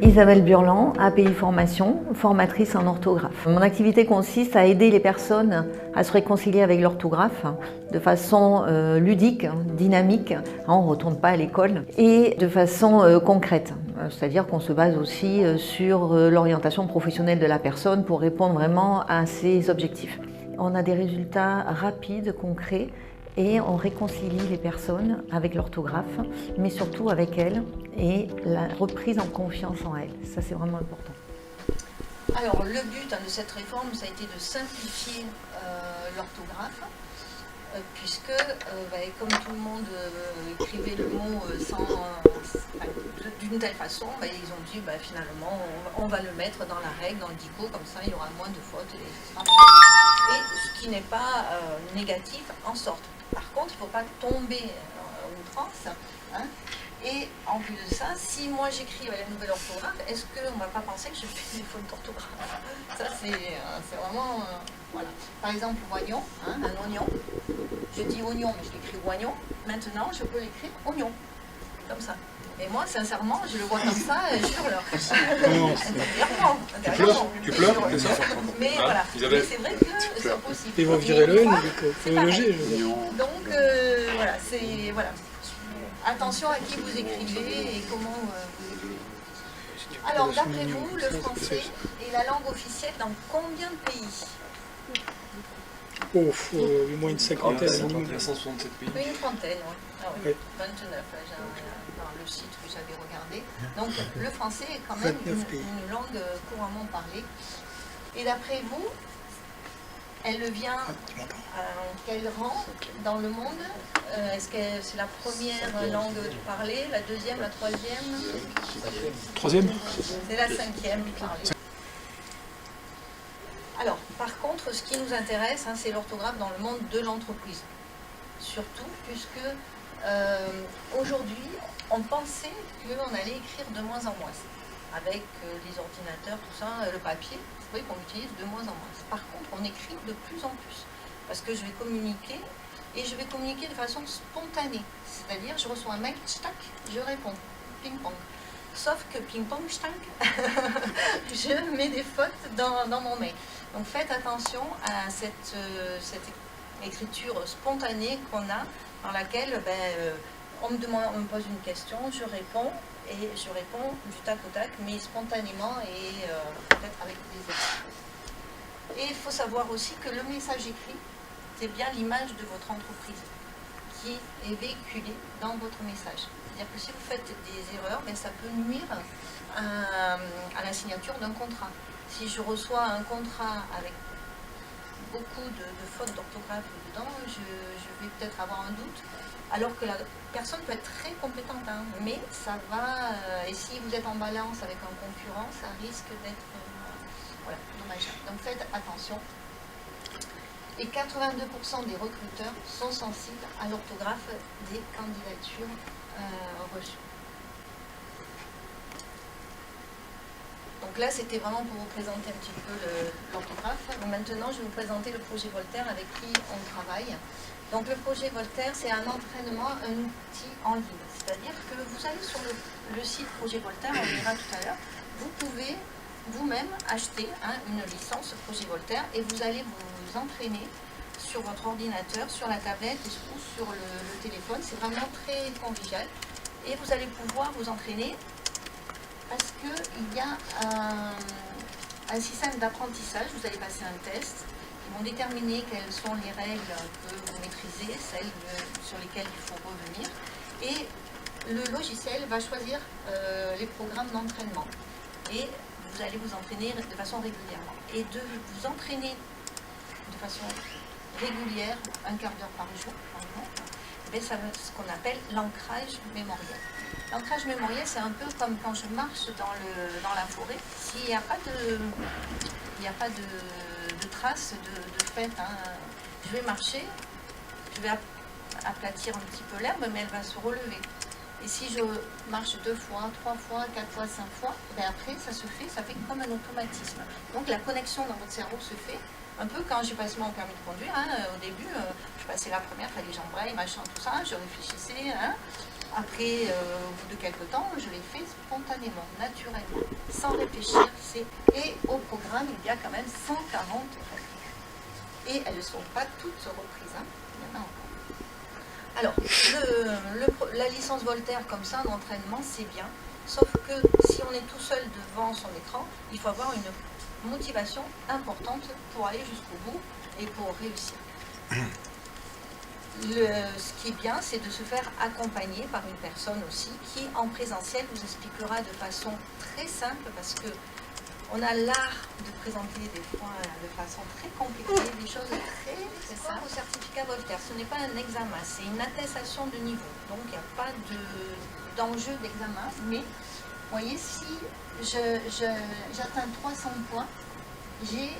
Isabelle Burland, API Formation, formatrice en orthographe. Mon activité consiste à aider les personnes à se réconcilier avec l'orthographe de façon ludique, dynamique, on ne retourne pas à l'école, et de façon concrète. C'est-à-dire qu'on se base aussi sur l'orientation professionnelle de la personne pour répondre vraiment à ses objectifs. On a des résultats rapides, concrets, et on réconcilie les personnes avec l'orthographe, mais surtout avec elles, et la reprise en confiance en elles. Ça, c'est vraiment important. Alors, le but de cette réforme, ça a été de simplifier l'orthographe, puisque, comme tout le monde écrivait le mot d'une telle façon, ils ont dit finalement on va le mettre dans la règle, dans le dico, comme ça il y aura moins de fautes, etc. Et ce qui n'est pas négatif en sorte. Par contre, il ne faut pas tomber en outrance. Et en plus de ça, si moi j'écris la nouvelle orthographe, est-ce qu'on ne va pas penser que je fais des fautes d'orthographe? Ça, c'est vraiment... voilà. Par exemple, oignon, un oignon. Je dis oignon, mais je l'écris oignon. Maintenant, je peux l'écrire oignon. Comme ça. Et moi, sincèrement, je le vois comme ça et je hurle. Intérieurement. Tu pleures? Mais voilà. Mais c'est vrai que c'est possible. Ils vont virer le N, il faut le loger. Donc, voilà, c'est... Voilà. Attention à qui vous écrivez et comment vous écrivez. Alors, d'après vous, le français est la langue officielle dans combien de pays? Au moins une cinquantaine. 167 pays. Une trentaine, oui. Ah oui. Oui. 29, dans le site que j'avais regardé. Donc, le français est quand même une langue couramment parlée. Et d'après vous, elle vient en quel rang dans le monde? Est-ce que c'est la première langue parlée, la deuxième, la troisième? Troisième? C'est la cinquième parlée. Alors, par contre, ce qui nous intéresse, c'est l'orthographe dans le monde de l'entreprise. Surtout puisque aujourd'hui, on pensait qu'on allait écrire de moins en moins. Avec les ordinateurs, tout ça, le papier, vous voyez qu'on l'utilise de moins en moins. Par contre, on écrit de plus en plus. Parce que je vais communiquer, et je vais communiquer de façon spontanée. C'est-à-dire, je reçois un mail, tac, je réponds, ping-pong. Sauf que ping-pong, tac, je mets des fautes dans mon mail. Donc faites attention à cette écriture spontanée qu'on a, dans laquelle on me pose une question, je réponds, et je réponds du tac au tac, mais spontanément et peut-être avec des erreurs. Et il faut savoir aussi que le message écrit, c'est bien l'image de votre entreprise qui est véhiculée dans votre message. C'est-à-dire que si vous faites des erreurs, ça peut nuire à la signature d'un contrat. Si je reçois un contrat avec beaucoup de fautes d'orthographe dedans, je vais peut-être avoir un doute, alors que la personne peut être très compétente, mais ça va, et si vous êtes en balance avec un concurrent, ça risque d'être dommageable. Donc faites attention. Et 82% des recruteurs sont sensibles à l'orthographe des candidatures reçues. Donc là, c'était vraiment pour vous présenter un petit peu l'orthographe. Maintenant, je vais vous présenter le projet Voltaire avec qui on travaille. Donc le projet Voltaire, c'est un entraînement, un outil en ligne. C'est-à-dire que vous allez sur le site Projet Voltaire, on verra tout à l'heure, vous pouvez vous-même acheter une licence Projet Voltaire et vous allez vous entraîner sur votre ordinateur, sur la tablette ou sur le téléphone. C'est vraiment très convivial. Et vous allez pouvoir vous entraîner parce qu'il y a un système d'apprentissage. Vous allez passer un test. Ils vont déterminer quelles sont les règles que vous maîtrisez, celles sur lesquelles il faut revenir. Et le logiciel va choisir les programmes d'entraînement. Et vous allez vous entraîner de façon régulièrement. Et de vous entraîner de façon régulière, un quart d'heure par jour, par exemple, ça va être ce qu'on appelle l'ancrage mémoriel. L'ancrage mémoriel, c'est un peu comme quand je marche dans la forêt. S'il n'y a pas de traces de fait, je vais marcher, je vais aplatir un petit peu l'herbe, mais elle va se relever. Et si je marche 2 fois, 3 fois, 4 fois, 5 fois, après ça se fait, ça fait comme un automatisme. Donc la connexion dans votre cerveau se fait Un peu quand j'ai passé mon permis de conduire, hein, au début, je passais la première, il fallait j'embraye, machin, tout ça, je réfléchissais. Hein. Après, au bout de quelques temps, je l'ai fait spontanément, naturellement, sans réfléchir. Et au programme, il y a quand même 140 règles. Et elles ne sont pas toutes reprises, hein. Il y en a encore. Alors, la licence Voltaire comme ça, d'entraînement, c'est bien. Sauf que si on est tout seul devant son écran, il faut avoir une motivation importante pour aller jusqu'au bout et pour réussir. Ce qui est bien, c'est de se faire accompagner par une personne aussi qui, en présentiel, vous expliquera de façon très simple parce que on a l'art de présenter des fois de façon très compliquée, des choses très simples. Au certificat Voltaire, ce n'est pas un examen, c'est une attestation de niveau. Donc il n'y a pas d'enjeu d'examen. Mais vous voyez, si j'atteins 300 points, j'ai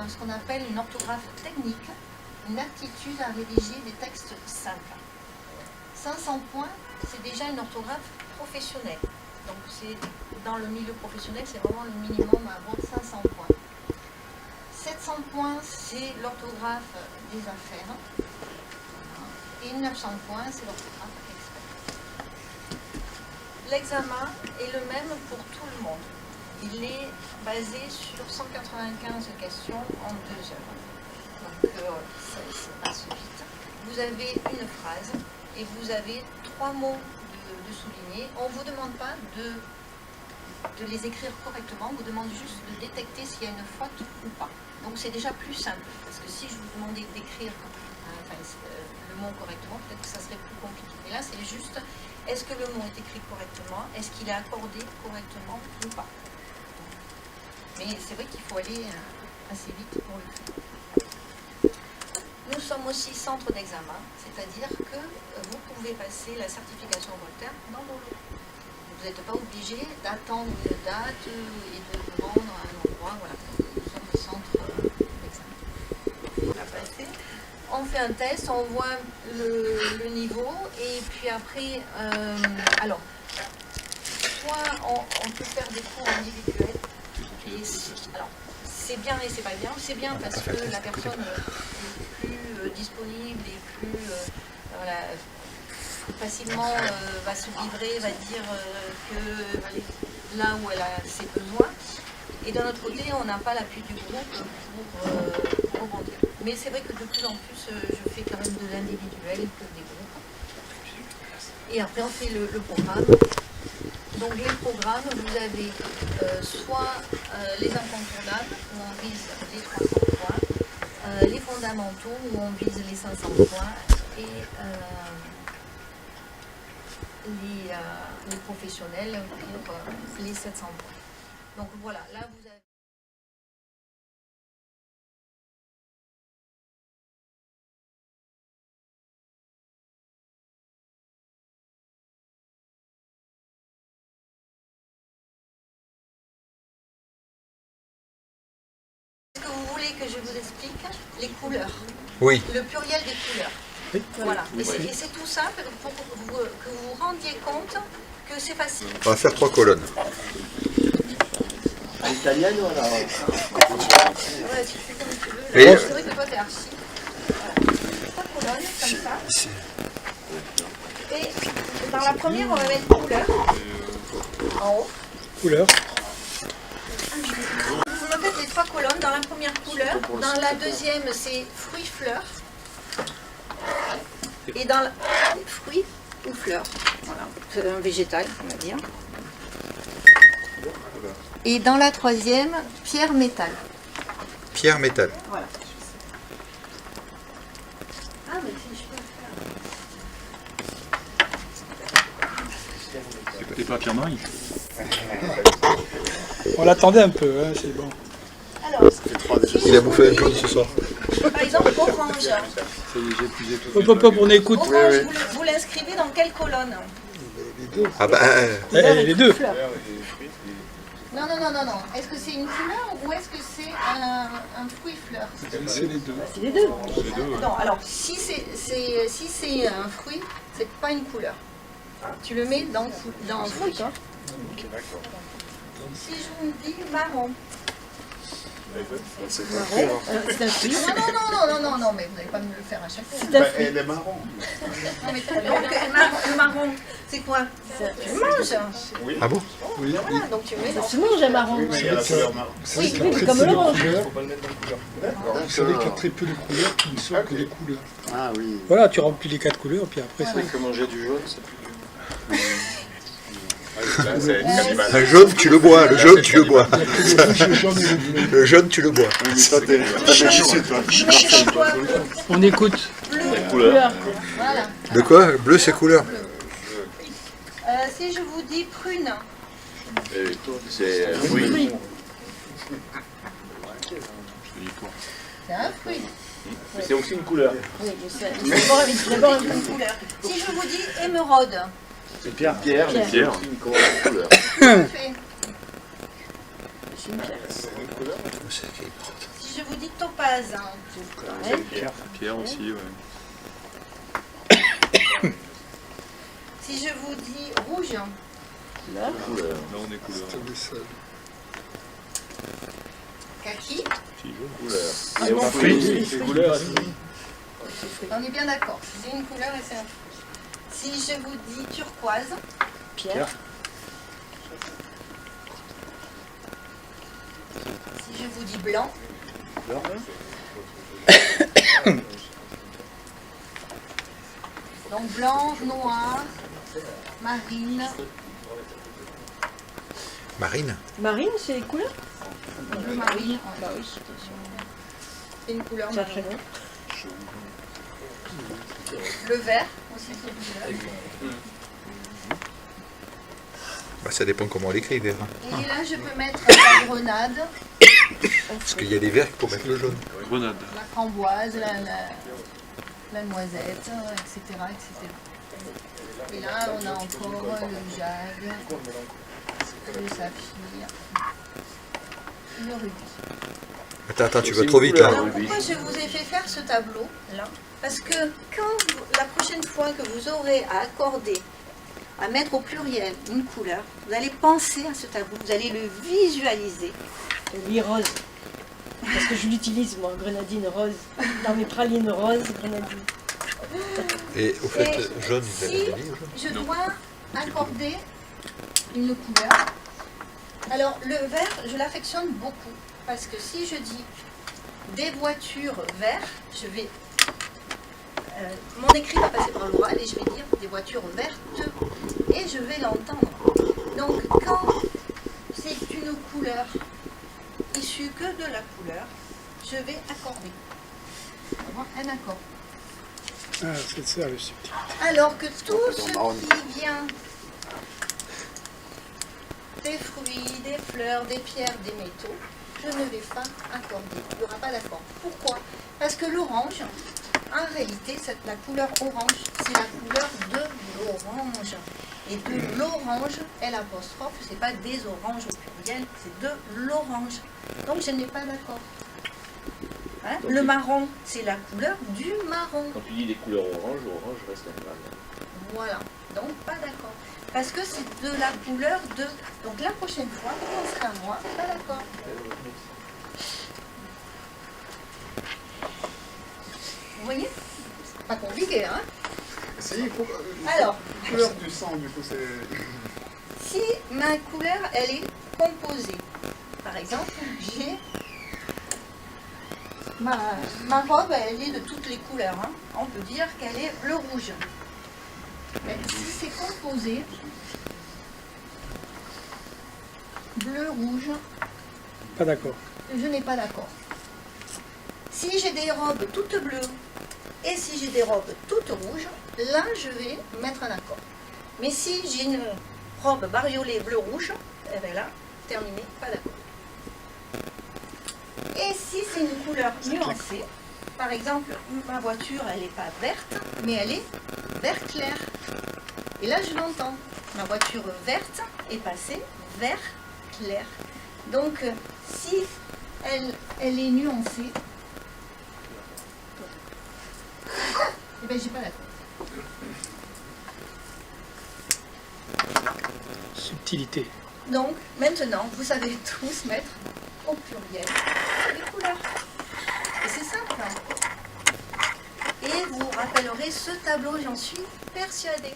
ce qu'on appelle une orthographe technique, une aptitude à rédiger des textes simples. 500 points, c'est déjà une orthographe professionnelle. Donc dans le milieu professionnel, c'est vraiment le minimum à avoir 500 points. 700 points, c'est l'orthographe des affaires. Et 900 points, c'est l'orthographe expert. L'examen est le même pour tout le monde. Il est basé sur 195 questions en 2 heures. Donc ça passe vite. Vous avez une phrase et vous avez 3 mots de souligner. On ne vous demande pas de les écrire correctement, on vous demande juste de détecter s'il y a une faute ou pas. Donc c'est déjà plus simple, parce que si je vous demandais d'écrire le mot correctement, peut-être que ça serait plus compliqué. Mais là c'est juste, est-ce que le mot est écrit correctement, est-ce qu'il est accordé correctement ou pas. Mais c'est vrai qu'il faut aller assez vite pour le faire. Nous sommes aussi centre d'examen, c'est-à-dire que vous pouvez passer la certification Voltaire dans vos locaux. Vous n'êtes pas obligé d'attendre une date et de vous rendre à un endroit. Voilà. Nous sommes le centre d'examen. On a passé. On fait un test, on voit le niveau et puis après, alors, soit on peut faire des cours individuels. Alors, c'est bien et c'est pas bien. C'est bien parce que la personne est plus disponible et plus facilement va se livrer, va dire que là où elle a ses besoins. Et d'un autre côté, on n'a pas l'appui du groupe pour rebondir. Mais c'est vrai que de plus en plus, je fais quand même de l'individuel que des groupes. Et après, on fait le programme. Donc les programmes, vous avez soit les incontournables, où on vise les 300 points, les fondamentaux, où on vise les 500 points, et les professionnels pour les 700 points. Donc voilà, là vous avez... Est-ce que vous voulez que je vous explique les couleurs? Oui. Le pluriel des couleurs. Oui. Voilà. Et c'est tout simple pour que vous vous rendiez compte que c'est facile. On va faire 3 colonnes. En italienne ou alors? Ouais, tu fais comme tu veux. Et... C'est vrai que toi t'es archi. Voilà. 3 colonnes comme ça. Et dans la première, on va mettre couleur. En haut. Couleur. Vous me faites les 3 colonnes. Dans la première couleur. Dans la deuxième, c'est fruits-fleurs. Et dans la... fruits ou fleurs. Voilà. C'est un végétal, on va dire. Et dans la troisième, pierre métal. Pierre métal. Voilà. Ah, mais si je peux faire. T'es pas Pierre Marie. On l'attendait un peu, hein, c'est bon. Alors, Il a bouffé un peu ce soir. par exemple, orange. Ça y est, j'ai épuisé tout. Hop, hop, hop, on écoute. Orange, vous l'inscrivez dans quelle colonne? Ah bah... Les deux. Non, non, non, non, non. Est-ce que c'est une couleur ou est-ce que c'est un fruit-fleur? C'est les deux. C'est les deux. Non, alors, si c'est un fruit, c'est pas une couleur. Tu le mets dans un fruit. Si je vous dis marron. C'est un fruit. C'est un fruit. Non, mais vous n'allez pas me le faire à chaque fois. C'est un fruit. Elle est marron. Non, mais le marron, c'est quoi? Tu manges. Ah bon? Oui, Voilà, donc tu mets dans... Ça se mange un marron. mais il y a la couleur marron. Oui, C'est oui, comme l'orange. Vous savez qu'il y a très peu de couleurs qui ne sont que des couleurs. Ah oui. Voilà, tu remplis les 4 couleurs, puis après c'est... Que manger du jaune, c'est plus dur. Là, c'est cannibale. Un jaune, tu le bois. Le jaune, tu le bois. Le rouge, le jaune et le bleu. Le jaune, tu le bois. Oui, mais toi, t'es vicieux, toi. On écoute. Couleur. Voilà. De quoi? Bleu, c'est couleur. Si je vous dis prune, C'est Oui. c'est un fruit. C'est aussi une couleur. Oui, je sais. D'abord une Couleur. Si je vous dis émeraude, C'est pierre. Pierre. Pierre. C'est une couleur. fait. C'est une pierre. Si je vous dis topaze, Pierre aussi, ouais. si je vous dis rouge, Couleur. Couleur. Là, on est couleur. C'est des sels. kaki, Couleur. Ah Et non, on fruit, fruit. c'est couleur. on est bien d'accord. C'est une couleur et c'est un fruit. Si je vous dis turquoise, Pierre. si je vous dis blanc, donc blanc, noir, marine, Marine? Marine, c'est les couleurs. bleu marine, Bah oui. c'est une couleur C'est un marine. prénom. Le vert, aussi c'est une couleur. Bah, ça dépend comment on l'écrit, vert. Et là, je peux mettre la grenade, Parce qu'il y a des verts pour mettre le jaune. Grenade. la framboise, la noisette, etc., etc. Et là, on a encore le jade, le saphir, le rubis. Attends, tu vas trop vite là. Alors pourquoi je vous ai fait faire ce tableau là? Parce que la prochaine fois que vous aurez à accorder, à mettre au pluriel une couleur, vous allez penser à ce tableau, vous allez le visualiser. Oui, rose. Parce que je l'utilise, moi, grenadine rose. Dans mes pralines roses, grenadine. Et au fait, Et jaune, vous avez si dit jaune? je dois accorder une couleur, alors le vert, je l'affectionne beaucoup. Parce que si je dis des voitures vertes, je vais... mon écrit va passer par l'oral et je vais dire des voitures vertes et je vais l'entendre. Donc quand c'est une couleur issue que de la couleur, je vais accorder. Avoir un accord. Ah, c'est ça le subtil. Alors que tout ce qui vient des fruits, des fleurs, des pierres, des métaux, je ne vais pas accorder. Il n'y aura pas d'accord. Pourquoi? Parce que l'orange, en réalité, la couleur orange, c'est la couleur de l'orange. Et de l'orange, L', c'est pas des oranges au pluriel, c'est de l'orange. Donc je n'ai pas d'accord. Hein? Le marron, c'est la couleur du marron. Quand tu dis les couleurs orange, orange reste animal. Voilà, donc pas d'accord. Parce que c'est de la couleur de... Donc la prochaine fois, quand on sera moi, pas d'accord. Vous voyez? C'est pas compliqué, hein? Si, il faut... Alors, couleur du sang, du coup, c'est... si ma couleur, elle est composée, par exemple, j'ai... Ma robe, elle est de toutes les couleurs. Hein. On peut dire qu'elle est bleu-rouge. Mais si c'est composé, bleu-rouge, Pas d'accord. je n'ai pas d'accord. Si j'ai des robes toutes bleues et si j'ai des robes toutes rouges, là, je vais mettre un accord. Mais si j'ai une robe bariolée bleu-rouge, eh bien là, terminé, pas d'accord. Et si c'est une couleur nuancée, par exemple, ma voiture, elle n'est pas verte, mais elle est vert clair. Et là, je l'entends. Ma voiture verte est passée vert clair. Donc, si elle est nuancée, eh bien, j'ai pas d'accord. Subtilité. Donc, maintenant, vous savez tous mettre au pluriel couleurs. Et c'est simple. Et vous rappellerez ce tableau, j'en suis persuadée.